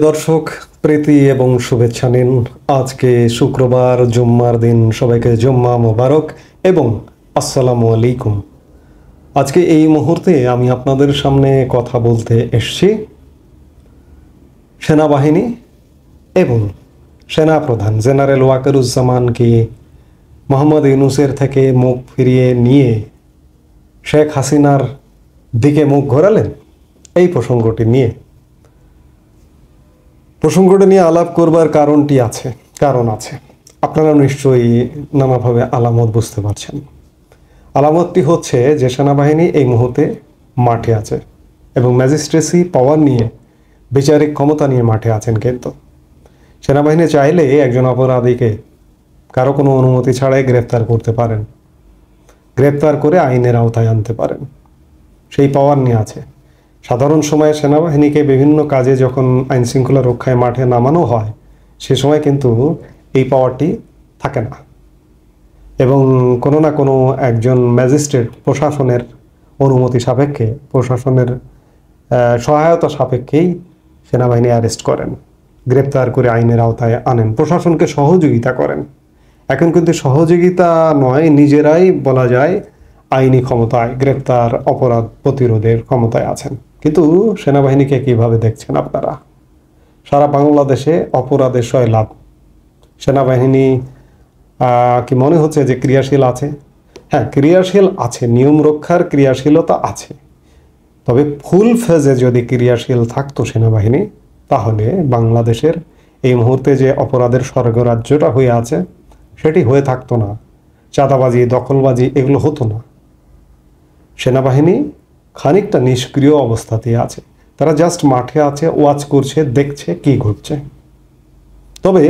দর্শক, প্রীতি এবং শুভেচ্ছা নিন। আজকে শুক্রবার, জুম্মার দিন। সবাইকে জুম্মা মোবারক এবং আসসালামু আলাইকুম। আজকে এই মুহূর্তে আমি আপনাদের সামনে কথা বলতে এসেছি সেনাবাহিনী এবং সেনাপ্রধান জেনারেল ওয়াকারুজ্জামানকে মোহাম্মদ ইউনূসের থেকে মুখ ফিরিয়ে নিয়ে শেখ হাসিনার দিকে মুখ ঘোরালেন, এই প্রসঙ্গটি নিয়ে আলাপ করবার কারণ আছে। আপনারা নিশ্চয়ই নানাভাবে আলামত বুঝতে পারছেন। আলামতটি হচ্ছে যে সেনাবাহিনী এই মুহূর্তে মাঠে আছে এবং ম্যাজিস্ট্রেসি পাওয়ার নিয়ে, বিচারিক ক্ষমতা নিয়ে মাঠে আছেন। কিন্তু সেনাবাহিনী চাইলে একজন অপরাধীকে কারো কোনো অনুমতি ছাড়াই গ্রেফতার করতে পারেন, গ্রেফতার করে আইনের আওতায় আনতে পারেন, সেই পাওয়ার নিয়ে আছে। সাধারণ সময়ে সেনাবাহিনীকে বিভিন্ন কাজে যখন আইন শৃঙ্খলা রক্ষায় মাঠে নামানো হয়, সে সময় কিন্তু এই পাওয়ারটি থাকে না এবং কোনো না কোনো একজন ম্যাজিস্ট্রেট প্রশাসনের অনুমতি সাপেক্ষে, প্রশাসনের সহায়তা সাপেক্ষেই সেনাবাহিনী অ্যারেস্ট করেন, গ্রেপ্তার করে আইনের আওতায় আনেন, প্রশাসনকে সহযোগিতা করেন। এখন কিন্তু সহযোগিতা নয়, নিজেরাই বলা যায় আইনি ক্ষমতায়, গ্রেপ্তার, অপরাধ প্রতিরোধের ক্ষমতায় আছেন। কিন্তু সেনাবাহিনীকে কিভাবে দেখছেন আপনারা? সারা বাংলাদেশে অপরাধের সয়লাভ। সেনাবাহিনী কি মনে হচ্ছে যে ক্রিয়াশীল আছে? হ্যাঁ, ক্রিয়াশীল আছে, নিয়ম রক্ষার ক্রিয়াশীলতা আছে। তবে ফুল ফেজে যদি ক্রিয়াশীল থাকতো সেনাবাহিনী, তাহলে বাংলাদেশের এই মুহূর্তে যে অপরাধের স্বর্গরাজ্যটা হয়ে আছে সেটি হয়ে থাকতো না। চাঁদাবাজি, দখলবাজি এগুলো হতো না। সেনাবাহিনী খানিকটা নিষ্ক্রিয় অবস্থাতেই আছে। তারা জাস্ট মাঠে আছে, ওয়াচ করছে, দেখছে কি ঘটছে। তবে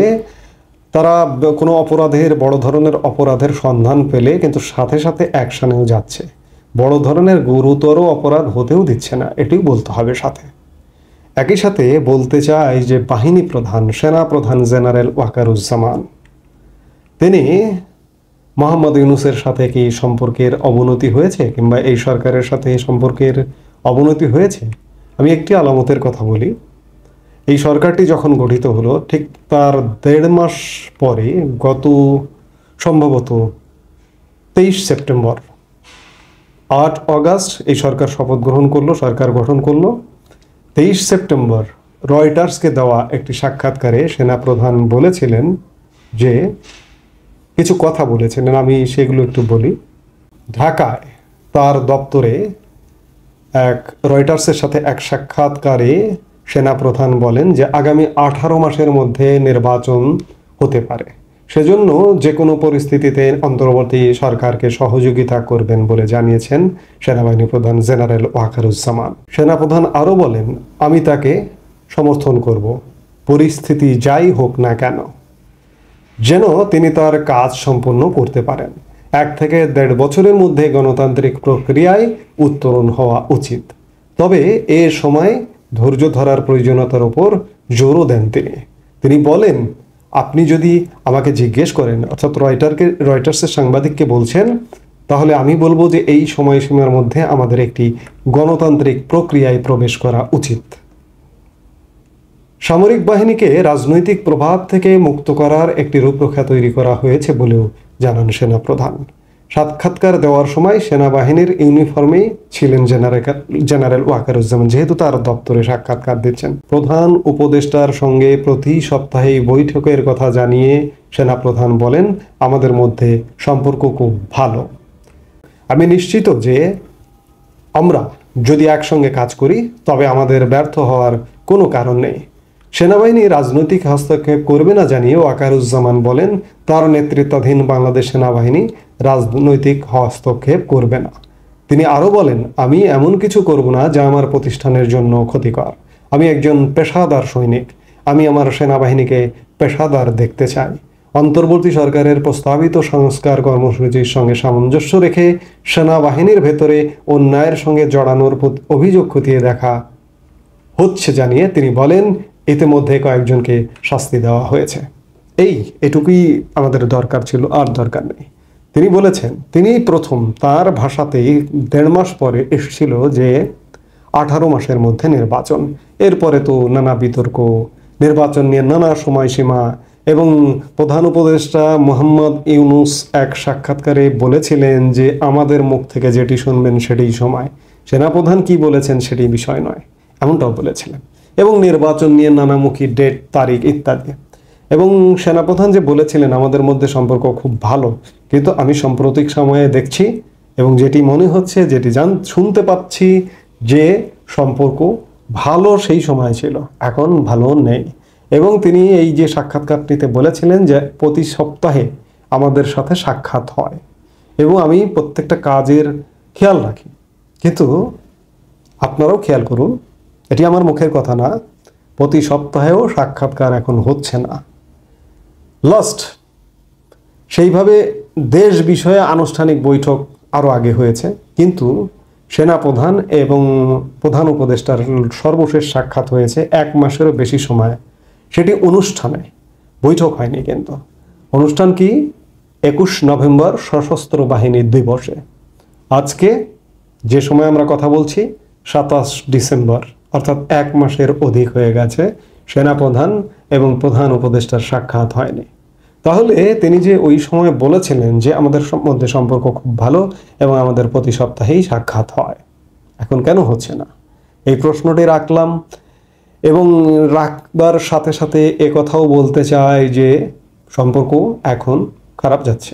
তারা কোনো বড় ধরনের অপরাধের সন্ধান পেলে কিন্তু সাথে সাথে অ্যাকশনেও যাচ্ছে। বড় ধরনের গুরুতর অপরাধ হতেও দিচ্ছে না, এটিও বলতে হবে সাথে। একই সাথে বলতে চাই যে বাহিনী প্রধান, সেনাপ্রধান জেনারেল ওয়াকারুজ্জামান, তিনি মোহাম্মদ ইউনূসের সাথে কি সম্পর্কের অবনতি হয়েছে, কিংবা এই সরকারের সাথে সম্পর্কের অবনতি হয়েছে? আমি একটি আলামতের কথা বলি। এই সরকারটি যখন গঠিত হলো, ঠিক তার 1.5 মাস পরে, গত সম্ভবত 23 সেপ্টেম্বর, 8 অগাস্ট এই সরকার শপথ গ্রহণ করলো, সরকার গঠন করলো। 23 সেপ্টেম্বর রয়টার্সকে দেওয়া একটি সাক্ষাৎকারে সেনাপ্রধান বলেছিলেন যে, কিছু কথা বলেছিলেন, আমি সেগুলো একটু বলি। ঢাকায় তার দপ্তরে রয়টার্সের সাথে এক সাক্ষাৎকারে সেনাপ্রধান বলেন যে আগামী 18 মাসের মধ্যে নির্বাচন হতে পারে, সেজন্য যে কোনো পরিস্থিতিতে অন্তর্বর্তী সরকারকে সহযোগিতা করবেন বলে জানিয়েছেন সেনাবাহিনী প্রধান জেনারেল ওয়াকারুজ্জামান। সেনাপ্রধান আরও বলেন, আমি তাকে সমর্থন করব, পরিস্থিতি যাই হোক না কেন, যেন তিনি তার কাজ সম্পন্ন করতে পারেন। 1 থেকে 1.5 বছরের মধ্যে গণতান্ত্রিক প্রক্রিয়ায় উত্তরণ হওয়া উচিত। তবে এ সময় ধৈর্য ধরার প্রয়োজনীয়তার উপর জোরও দেন তিনি বলেন, আপনি যদি আমাকে জিজ্ঞেস করেন, অর্থাৎ রয়টার্সের সাংবাদিককে বলছেন, তাহলে আমি বলবো যে এই সময়সীমার মধ্যে আমাদের একটি গণতান্ত্রিক প্রক্রিয়ায় প্রবেশ করা উচিত। সামরিক বাহিনীকে রাজনৈতিক প্রভাব থেকে মুক্ত করার একটি রূপরেখা তৈরি করা হয়েছে বলেও জানান সেনাপ্রধান। সাক্ষাৎকার দেওয়ার সময় সেনাবাহিনীর ইউনিফর্মেই ছিলেন জেনারেল ওয়াকারুজ্জামান, যেহেতু তার দপ্তরে সাক্ষাৎকার দিচ্ছেন। প্রধান উপদেষ্টার সঙ্গে প্রতি সপ্তাহে বৈঠকের কথা জানিয়ে সেনাপ্রধান বলেন, আমাদের মধ্যে সম্পর্ক খুব ভালো। আমি নিশ্চিত যে আমরা যদি একসঙ্গে কাজ করি তবে আমাদের ব্যর্থ হওয়ার কোনো কারণ নেই। সেনাবাহিনী রাজনৈতিক হস্তক্ষেপ করবে না জানিয়ে ওয়াকারুজ্জামান বলেন, তার নেতৃত্বাধীন বাংলাদেশ সেনাবাহিনী রাজনৈতিক হস্তক্ষেপ করবে না। তিনি আরও বলেন, আমি এমন কিছু করব না যা আমার প্রতিষ্ঠানের জন্য ক্ষতিকর। আমি একজন পেশাদার সৈনিক, আমি আমার সেনাবাহিনীকে পেশাদার দেখতে চাই। অন্তর্বর্তী সরকারের প্রস্তাবিত সংস্কার কর্মসূচির সঙ্গে সামঞ্জস্য রেখে সেনাবাহিনীর ভেতরে অন্যায়ের সঙ্গে জড়ানোর অভিযোগ খতিয়ে দেখা হচ্ছে জানিয়ে তিনি বলেন, ইতিমধ্যে কয়েকজনকে শাস্তি দেওয়া হয়েছে। এটুকুই আমাদের দরকার ছিল, আর দরকার নেই। তিনি বলেছেন, তিনি প্রথম তার ভাষাতেই 1.5 মাস পরে এসেছিল যে 18 মাসের মধ্যে নির্বাচন। এরপরে তো নানা বিতর্ক, নির্বাচন নিয়ে নানা সময়সীমা, এবং প্রধান উপদেষ্টা মোহাম্মদ ইউনূস এক সাক্ষাৎকারে বলেছিলেন যে আমাদের মুখ থেকে যেটি শুনবেন সেটাই সময়, সেনাপ্রধান কি বলেছেন সেটি বিষয় নয়, এমনটাও বলেছিলেন। এবং নির্বাচন নিয়ে নানামুখী ডেট, তারিখ ইত্যাদি। এবং সেনাপ্রধান যে বলেছিলেন আমাদের মধ্যে সম্পর্ক খুব ভালো, কিন্তু আমি সাম্প্রতিক সময়ে দেখছি এবং যেটি মনে হচ্ছে, যেটি শুনতে পাচ্ছি, যে সম্পর্ক ভালো সেই সময় ছিল, এখন ভালো নেই। এবং তিনি এই যে সাক্ষাৎকারটিতে বলেছিলেন যে প্রতি সপ্তাহে আমাদের সাথে সাক্ষাৎ হয় এবং আমি প্রত্যেকটা কাজের খেয়াল রাখি। কিন্তু আপনারাও খেয়াল করুন, এটি আমার মুখের কথা না, প্রতি সপ্তাহেও সাক্ষাৎকার এখন হচ্ছে না। লাস্ট সেইভাবে দেশ বিষয়ে আনুষ্ঠানিক বৈঠক আরও আগে হয়েছে, কিন্তু সেনাপ্রধান এবং প্রধান উপদেষ্টার সর্বশেষ সাক্ষাৎ হয়েছে 1 মাসেরও বেশি সময়। সেটি অনুষ্ঠানে, বৈঠক হয়নি। কিন্তু অনুষ্ঠান কি? 21 নভেম্বর সশস্ত্র বাহিনী দিবসে। আজকে যে সময় আমরা কথা বলছি 27 ডিসেম্বর, অর্থাৎ 1 মাসের অধিক হয়ে গেছে সেনাপ্রধান এবং প্রধান উপদেষ্টার সাক্ষাৎ হয়নি। তাহলে তিনি যে ওই সময় বলেছিলেন যে আমাদের মধ্যে সম্পর্ক খুব ভালো এবং আমাদের প্রতি সপ্তাহেই সাক্ষাৎ হয়, এখন কেন হচ্ছে না? এই প্রশ্নটি রাখলাম। এবং রাখবার সাথে সাথে কথাও বলতে চাই যে সম্পর্ক এখন খারাপ যাচ্ছে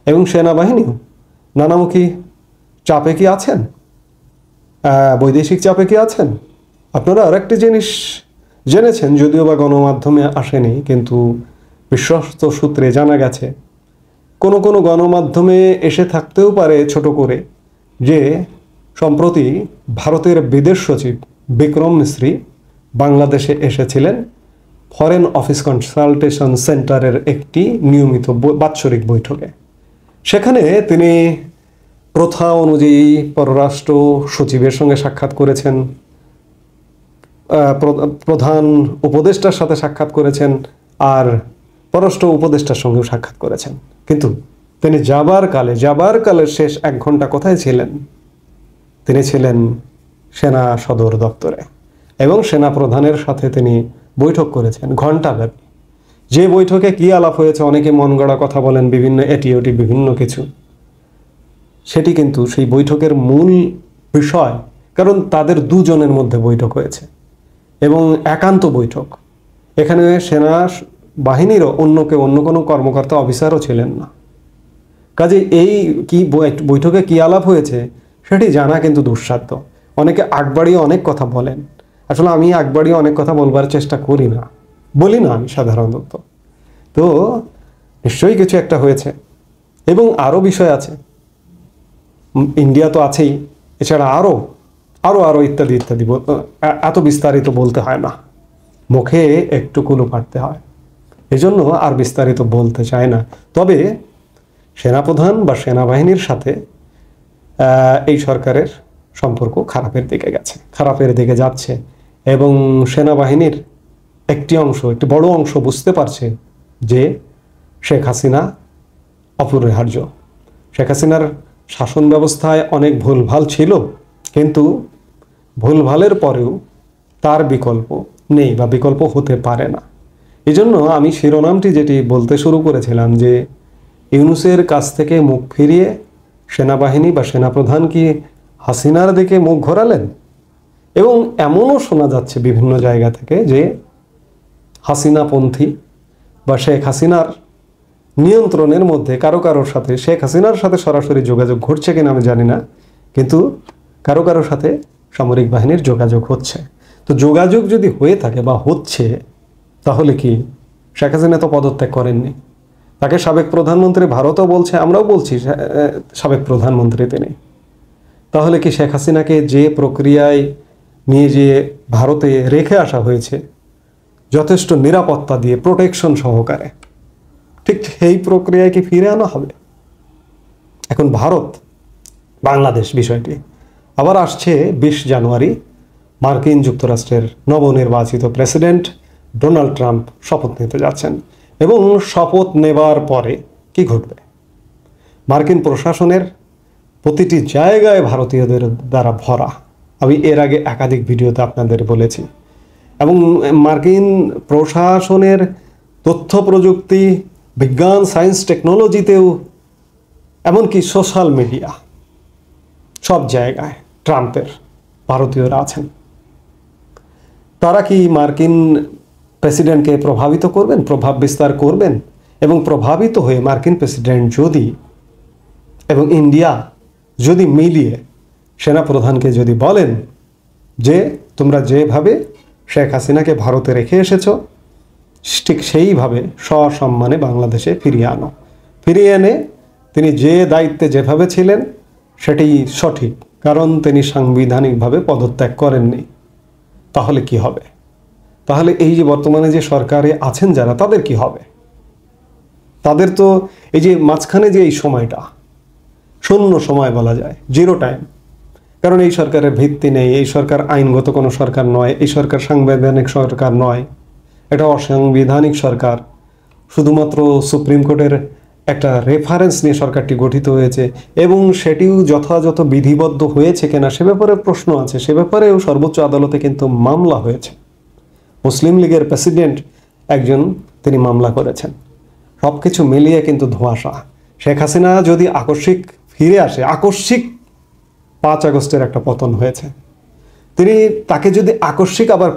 এবং সেনাবাহিনীও নানামুখী চাপে কি আছেন, বৈদেশিক চাপে কি আছেন। আপনারা আরেকটি জিনিস জেনেছেন, যদিও বা গণমাধ্যমে আসেনি, কিন্তু বিশ্বস্ত সূত্রে জানা গেছে, কোনো কোনো গণমাধ্যমে এসে থাকতেও পারে ছোট করে, যে সম্প্রতি ভারতের বিদেশ সচিব বিক্রম মিশ্রি বাংলাদেশে এসেছিলেন ফরেন অফিস কনসালটেশন সেন্টারের একটি নিয়মিত বাৎসরিক বৈঠকে। সেখানে তিনি প্রথা অনুযায়ী পররাষ্ট্র সচিবের সঙ্গে সাক্ষাৎ করেছেন, প্রধান উপদেষ্টার সাথে সাক্ষাৎ করেছেন, আর পররাষ্ট্র উপদেষ্টার সঙ্গেও সাক্ষাৎ করেছেন। কিন্তু তিনি যাবার কালে শেষ 1 ঘন্টা কোথায় ছিলেন? তিনি ছিলেন সেনা সদর দপ্তরে এবং সেনা প্রধানের সাথে তিনি বৈঠক করেছেন ঘণ্টাব্যাপী। যে বৈঠকে কি আলাপ হয়েছে, অনেকে মন গড়া কথা বলেন, বিভিন্ন এটি বিভিন্ন কিছু, সেটি কিন্তু সেই বৈঠকের মূল বিষয়, কারণ তাদের দুজনের মধ্যে বৈঠক হয়েছে এবং একান্ত বৈঠক। এখানে সেনা বাহিনীরও অন্য কোনো কর্মকর্তা অফিসারও ছিলেন না। কাজে এই কি বৈঠকে কি আলাপ হয়েছে সেটি জানা কিন্তু দুঃসাধ্য। অনেকে আগবাড়িয়ে অনেক কথা বলেন, আসলে আমি আগবাড়িয়ে অনেক কথা বলবার চেষ্টা করি না, বলি না আমি সাধারণত। তো নিশ্চয়ই কিছু একটা হয়েছে এবং আরও বিষয় আছে, ইন্ডিয়া তো আছেই, এছাড়া আরও ইত্যাদি ইত্যাদি, এত বিস্তারিত বলতে হয় না, মুখে একটু কুলু পাড়তে হয়, এজন্য আর বিস্তারিত বলতে চায় না। তবে সেনাপ্রধান বা সেনাবাহিনীর সাথে এই সরকারের সম্পর্ক খারাপের দিকে যাচ্ছে এবং সেনাবাহিনীর একটি বড় অংশ বুঝতে পারছে যে শেখ হাসিনা অপরিহার্য। শেখ হাসিনার শাসন ব্যবস্থায় অনেক ভুলভাল ছিল, কিন্তু ভুলভালের পরেও তার বিকল্প নেই বা বিকল্প হতে পারে না। এজন্য আমি শিরোনামটি যেটি বলতে শুরু করেছিলাম, যে ইউনূসের কাছ থেকে মুখ ফিরিয়ে সেনাবাহিনী বা সেনাপ্রধান কি হাসিনার দিকে মুখ ঘোরালেন? এবং এমনও শোনা যাচ্ছে বিভিন্ন জায়গা থেকে যে হাসিনাপন্থী বা শেখ হাসিনার নিয়ন্ত্রণের মধ্যে কারোর সাথে, শেখ হাসিনার সাথে সরাসরি যোগাযোগ ঘটছে কিনা আমি জানি না, কিন্তু কারোর সাথে সামরিক বাহিনীর যোগাযোগ হচ্ছে। তো যোগাযোগ যদি হয়ে থাকে বা হচ্ছে, তাহলে কি শেখ হাসিনা তো পদত্যাগ করেননি, তাকে সাবেক প্রধানমন্ত্রী, ভারতও বলছে, আমরাও বলছি সাবেক প্রধানমন্ত্রী তিনি। তাহলে কি শেখ হাসিনাকে যে প্রক্রিয়ায় নিয়ে যেয়ে ভারতে রেখে আসা হয়েছে যথেষ্ট নিরাপত্তা দিয়ে, প্রোটেকশন সহকারে, ঠিক সেই প্রক্রিয়ায় কি ফিরে আনা হবে? এখন ভারত বাংলাদেশ বিষয়টি আবার আসছে 20 জানুয়ারি, মার্কিন যুক্তরাষ্ট্রের নবনির্বাচিত প্রেসিডেন্ট ডোনাল্ড ট্রাম্প শপথ নিতে যাচ্ছেন এবং শপথ নেবার পরে কি ঘটবে? মার্কিন প্রশাসনের প্রতিটি জায়গায় ভারতীয়দের দ্বারা ভরা। আমি এর আগে একাধিক ভিডিওতে আপনাদের বলেছি এবং মার্কিন প্রশাসনের তথ্য প্রযুক্তি, বিজ্ঞান, সায়েন্স, টেকনোলজিতেও, এমনকি সোশ্যাল মিডিয়া, সব জায়গায় ট্রাম্পের ভারতীয়রা আছেন। তারা কি মার্কিন প্রেসিডেন্টকে প্রভাবিত করবেন, প্রভাব বিস্তার করবেন? এবং প্রভাবিত হয়ে মার্কিন প্রেসিডেন্ট যদি এবং ইন্ডিয়া যদি মিলিয়ে সেনাপ্রধানকে যদি বলেন যে তোমরা যেভাবে শেখ হাসিনাকে ভারতে রেখে এসেছো ঠিক সেইভাবে সসম্মানে বাংলাদেশে ফিরিয়ে আনো, ফিরিয়ে এনে তিনি যে দায়িত্বে যেভাবে ছিলেন সেটি সঠিক, কারণ তিনি সাংবিধানিকভাবে পদত্যাগ করেননি, তাহলে কি হবে? তাহলে এই যে বর্তমানে যে সরকারে আছেন যারা, তাদের কি হবে? তাদের তো এই যে মাঝখানে যে এই সময়টা শূন্য সময় বলা যায়, জিরো টাইম, কারণ এই সরকারের ভিত্তি নেই, এই সরকার আইনগত কোনো সরকার নয়, এই সরকার সাংবিধানিক সরকার নয়, এটা অসাংবিধানিক সরকার। শুধুমাত্র সুপ্রিম কোর্টের একটা রেফারেন্স নিয়ে সরকারটি গঠিত হয়েছে এবং সেটিও যথাযথ বিধিবদ্ধ হয়েছে কিনা সে ব্যাপারে প্রশ্ন আছে। সে ব্যাপারেও সর্বোচ্চ আদালতে কিন্তু মামলা হয়েছে। মুসলিম লীগের প্রেসিডেন্ট একজন, তিনি মামলা করেছেন। সব কিছু মিলিয়ে কিন্তু ধোঁয়াশা। শেখ হাসিনা যদি আকস্মিক ফিরে আসে, আকস্মিক 5 আগস্টের একটা পতন হয়েছে, তাকে যদি আকস্মিক আবার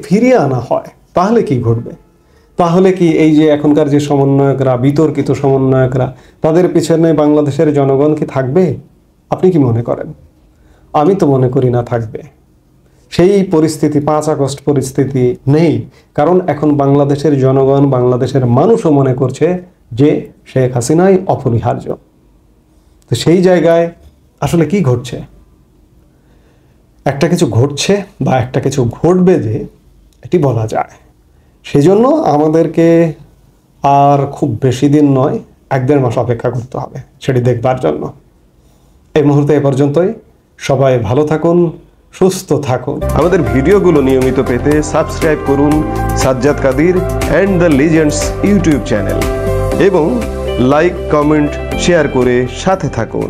ফিরিয়ে আনা হয় তাহলে কি ঘটবে? তাহলে কি এই যে এখনকার যে সমন্বয়করা, বিতর্কিত সমন্বয়করা, তাদের পিছনে বাংলাদেশের জনগণ কি থাকবে? আপনি কি মনে করেন? আমি তো মনে করি না থাকবে। সেই পরিস্থিতি, 5 আগস্ট পরিস্থিতি নেই, কারণ এখন বাংলাদেশের জনগণ, বাংলাদেশের মানুষও মনে করছে যে শেখ হাসিনাই অপরিহার্য। তো সেই জায়গায় আসলে কি ঘটছে? একটা কিছু ঘটছে বা একটা কিছু ঘটবে যে এটি বলা যায়। সেজন্য আমাদেরকে আর খুব বেশি দিন নয়, 1-1.5 মাস অপেক্ষা করতে হবে সেটি দেখবার জন্য। এই মুহূর্তে এ পর্যন্তই। সবাই ভালো থাকুন, সুস্থ থাকুন। আমাদের ভিডিওগুলো নিয়মিত পেতে সাবস্ক্রাইব করুন Sajjad Kadir and the legends YouTube channel এবং লাইক, কমেন্ট, শেয়ার করে সাথে থাকুন।